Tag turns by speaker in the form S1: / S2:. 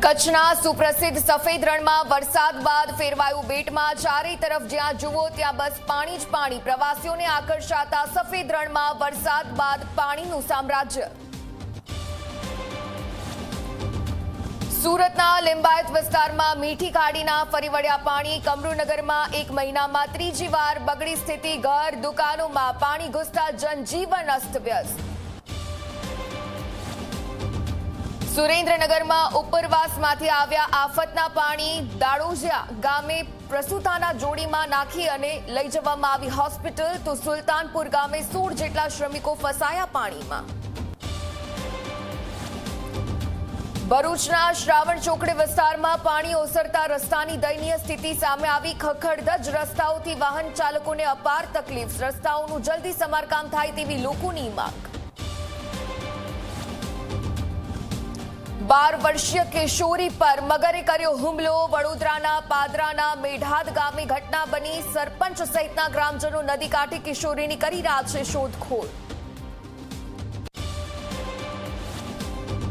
S1: કચ્છના સુપ્રસિદ્ધ સફેદ રણમાં વરસાદ બાદ ફેરવાયું બેટમાં ચારે તરફ જ્યાં જુઓ ત્યાં બસ પાણી જ પાણી। પ્રવાસીઓને આકર્ષાતા સફેદ રણમાં વરસાદ બાદ પાણીનું સામ્રાજ્ય। સુરતના લિંબાયત વિસ્તારમાં મીઠી ખાડીના ફરી વળ્યા પાણી। કમરૂનગરમાં એક મહિનામાં ત્રીજી વાર બગડી સ્થિતિ। ઘર દુકાનોમાં પાણી ઘૂસતા જનજીવન અસ્તવ્યસ્ત। સુરેન્દ્રનગરમાં ઉપરવાસમાંથી આવ્યા આફતના પાણી। દાડોજિયા ગામે પ્રસૂતાના જોડીમાં નાખી અને લઈ જવામાં આવી હોસ્પિટલ, તો સુલતાનપુર ગામે 16 જેટલા શ્રમિકો ફસાયા પાણીમાં। ભરૂચના શ્રાવણ ચોકડી વિસ્તારમાં પાણી ઓસરતા રસ્તાની દયનીય સ્થિતિ સામે આવી। ખખડધજ રસ્તાઓથી વાહન ચાલકોને અપાર તકલીફ। રસ્તાઓનું જલ્દી સમારકામ થાય તેવી લોકોની માંગ। 12 વર્ષીય કિશોરી પર મગરે કર્યો હુમલો। વડોદરાના પાદરાના મેઢાદ ગામે ઘટના બની। સરપંચ સહિતના ગ્રામજનો નદી કાંઠે કિશોરીની કરી રહ્યા છે શોધખોળ।